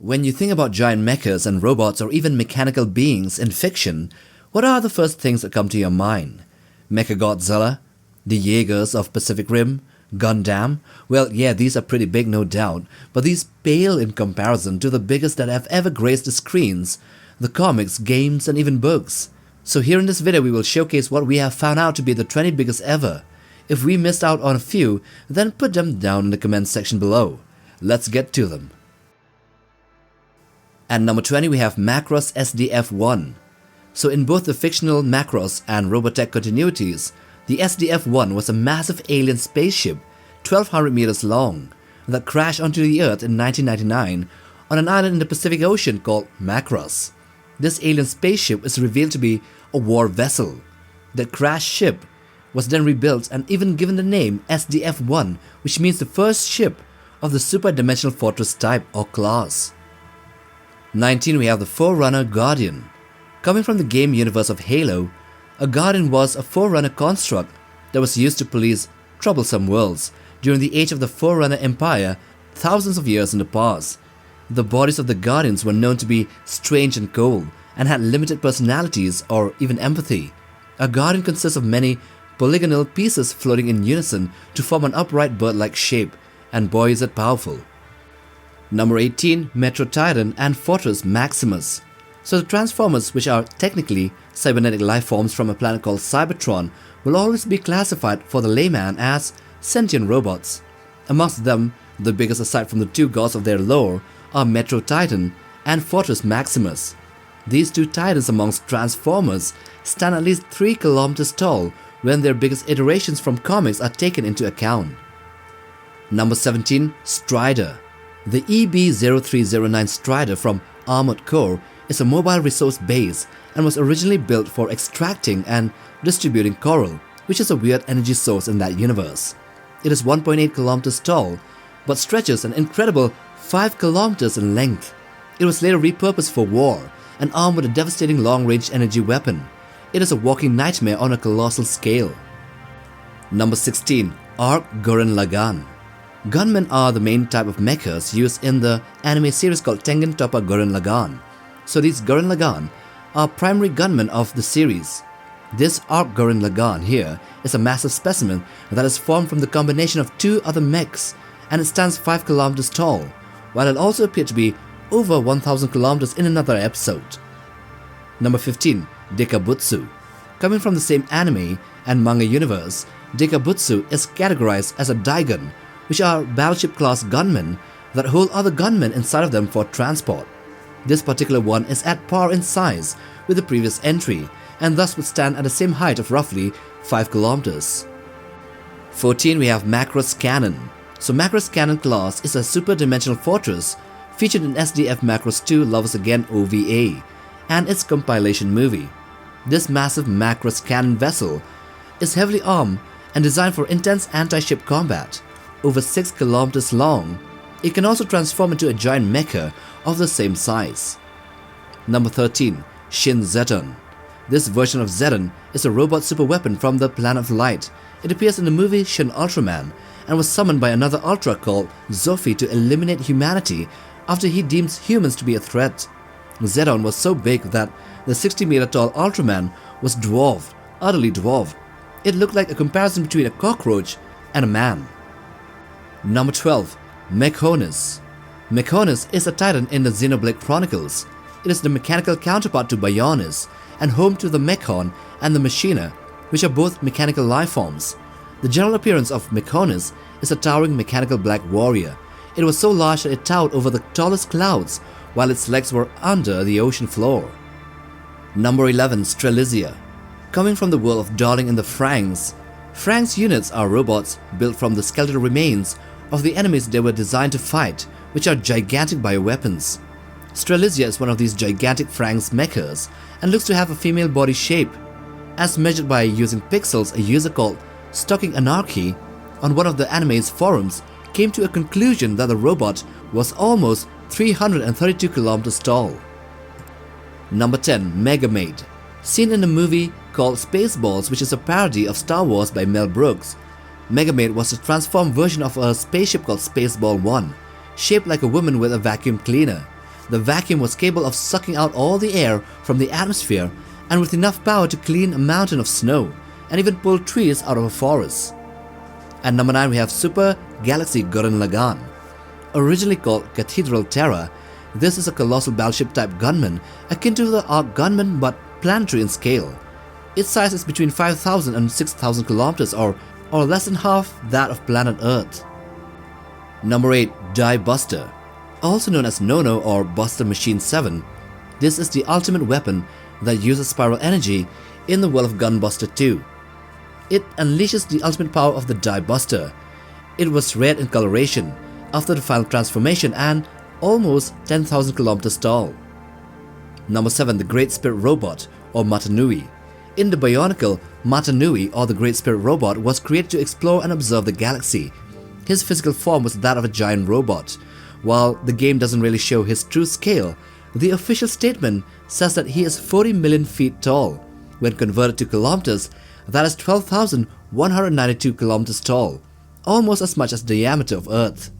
When you think about giant mechas and robots or even mechanical beings in fiction, what are the first things that come to your mind? Mechagodzilla? The Jaegers of Pacific Rim? Gundam? Well, yeah, these are pretty big, no doubt, but these pale in comparison to the biggest that have ever graced the screens, the comics, games, and even books. So here in this video we will showcase what we have found out to be the 20 biggest ever. If we missed out on a few, then put them down in the comments section below. Let's get to them. At number 20 we have Macross SDF-1. So in both the fictional Macross and Robotech continuities, the SDF-1 was a massive alien spaceship 1200 meters long that crashed onto the Earth in 1999 on an island in the Pacific Ocean called Macross. This alien spaceship is revealed to be a war vessel. The crashed ship was then rebuilt and even given the name SDF-1, which means the first ship of the super-dimensional fortress type or class. 19 we have the Forerunner Guardian. Coming from the game universe of Halo, a Guardian was a Forerunner construct that was used to police troublesome worlds during the age of the Forerunner Empire thousands of years in the past. The bodies of the Guardians were known to be strange and cold and had limited personalities or even empathy. A Guardian consists of many polygonal pieces floating in unison to form an upright bird-like shape, and boy is it powerful. Number 18, Metro Titan and Fortress Maximus. So the Transformers, which are technically cybernetic life forms from a planet called Cybertron, will always be classified for the layman as sentient robots. Amongst them, the biggest aside from the two gods of their lore are Metro Titan and Fortress Maximus. These two titans amongst Transformers stand at least 3 kilometers tall when their biggest iterations from comics are taken into account. Number 17, Strider. The EB-0309 Strider from Armored Core is a mobile resource base and was originally built for extracting and distributing coral, which is a weird energy source in that universe. It is 1.8 kilometers tall, but stretches an incredible 5 kilometers in length. It was later repurposed for war and armed with a devastating long-range energy weapon. It is a walking nightmare on a colossal scale. Number 16, Guran Lagan. Gunmen are the main type of mechas used in the anime series called Tangen Guran Lagan. So these Guran Lagan are primary gunmen of the series. This Guran Lagan here is a massive specimen that is formed from the combination of two other mechs, and it stands 5 kilometers tall, while it also appeared to be over 1000 kilometers in another episode. Number 15, Deab Butsu. Coming from the same anime and manga universe, Deab Butsu is categorized as a Daigun, which are battleship class gunmen that hold other gunmen inside of them for transport. This particular one is at par in size with the previous entry and thus would stand at the same height of roughly 5 kilometers. 14 we have Macross Cannon. So Macross Cannon class is a super-dimensional fortress featured in SDF Macross 2 Lovers Again OVA and its compilation movie. This massive Macross Cannon vessel is heavily armed and designed for intense anti-ship combat. Over 6 kilometers long, it can also transform into a giant mecha of the same size. Number 13, Shin Zeton. This version of Zeton is a robot super weapon from the Planet of Light. It appears in the movie Shin Ultraman and was summoned by another Ultra called Zophi to eliminate humanity after he deems humans to be a threat. Zeton was so big that the 60-meter tall Ultraman was dwarfed, utterly dwarfed. It looked like a comparison between a cockroach and a man. Number 12, Mechus. Mechus is a titan in the Xenoblade Chronicles. It is the mechanical counterpart to Bionis and home to the Mechon and the Machina, which are both mechanical life forms. The general appearance of Mechus is a towering mechanical black warrior. It was so large that it towered over the tallest clouds while its legs were under the ocean floor. Number 11, Stralia. Coming from the world of dwelling in the Franks, Franks units are robots built from the skeletal remains of the enemies they were designed to fight, which are gigantic bioweapons. Stralia is one of these gigantic Franks mechas and looks to have a female body shape. As measured by using pixels, a user called Stalking Anarchy on one of the anime's forums came to a conclusion that the robot was almost 332 kilometers tall. Number 10, Megamate. Seen in a movie called Spaceballs, which is a parody of Star Wars by Mel Brooks, Megamate was a transformed version of a spaceship called Spaceball 1, shaped like a woman with a vacuum cleaner. The vacuum was capable of sucking out all the air from the atmosphere and with enough power to clean a mountain of snow and even pull trees out of a forest. At number 9 we have Super Galaxy Guran Lagan. Originally called Cathedral Terra, this is a colossal battleship type gunman akin to the Arc gunman but planetary in scale. Its size is between 5,000 and 6,000 kilometers or less than half that of planet Earth. Number 8. Deab Butsu. Also known as Nono or Buster Machine 7, this is the ultimate weapon that uses spiral energy in the world of Gunbuster 2. It unleashes the ultimate power of the Deab Butsu. It was red in coloration after the final transformation and almost 10,000 kilometers tall. Number 7. The Great Spirit Robot or Matui. In the Bionicle, Matui or the Great Spirit Robot was created to explore and observe the galaxy. His physical form was that of a giant robot. While the game doesn't really show his true scale, the official statement says that he is 40 million feet tall. When converted to kilometers, that is 12,192 kilometers tall, almost as much as the diameter of Earth.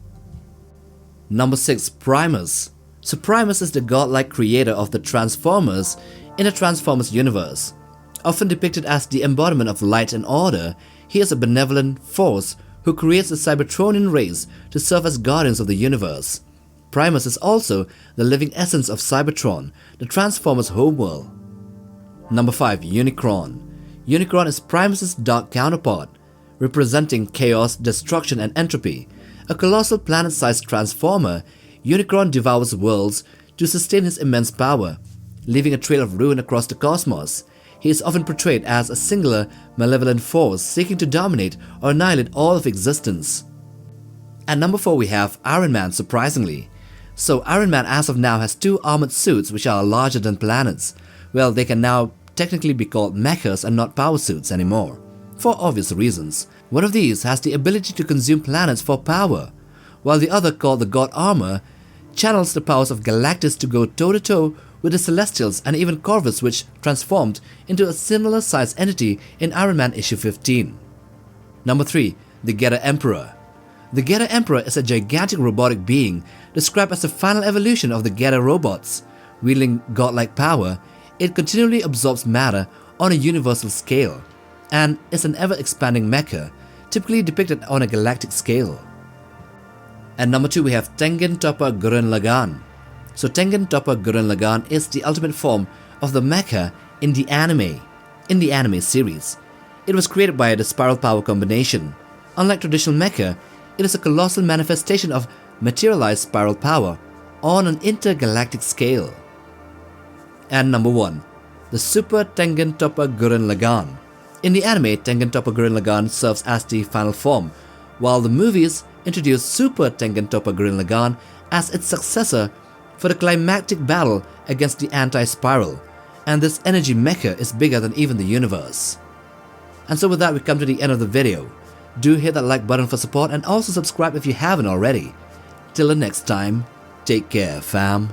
Number 6. Primus. So Primus is the godlike creator of the Transformers in the Transformers universe. Often depicted as the embodiment of light and order, he is a benevolent force who creates the Cybertronian race to serve as guardians of the universe. Primus is also the living essence of Cybertron, the Transformers' homeworld. Number 5. Unicron. Unicron is Primus' dark counterpart, representing chaos, destruction and entropy. A colossal planet-sized transformer, Unicron devours worlds to sustain his immense power, leaving a trail of ruin across the cosmos. He is often portrayed as a singular, malevolent force seeking to dominate or annihilate all of existence. At number 4 we have Iron Man, surprisingly. So Iron Man as of now has 2 armored suits which are larger than planets. Well, they can now technically be called Mechas and not power suits anymore, for obvious reasons. One of these has the ability to consume planets for power, while the other, called the God Armor, channels the powers of Galactus to go toe-to-toe with the Celestials and even Corvus, which transformed into a similar sized entity in Iron Man issue 15. Number 3. The GTO Emperor. The GTO Emperor is a gigantic robotic being described as the final evolution of the GTO robots. Wielding godlike power, it continually absorbs matter on a universal scale and is an ever-expanding mecha, typically depicted on a galactic scale. At number 2 we have Tangen Guran Lagan. So Tangen Guran Lagan is the ultimate form of the mecha in the anime series. It was created by the spiral power combination. Unlike traditional mecha, it is a colossal manifestation of materialized spiral power on an intergalactic scale. And number 1. The Super Tangen Guran Lagan. In the anime, Tangen Guran Lagan serves as the final form, while the movies introduce Super Tangen Guran Lagan as its successor for the climactic battle against the anti-spiral, and this energy mecha is bigger than even the universe. And so with that we come to the end of the video. Do hit that like button for support and also subscribe if you haven't already. Till the next time, take care fam.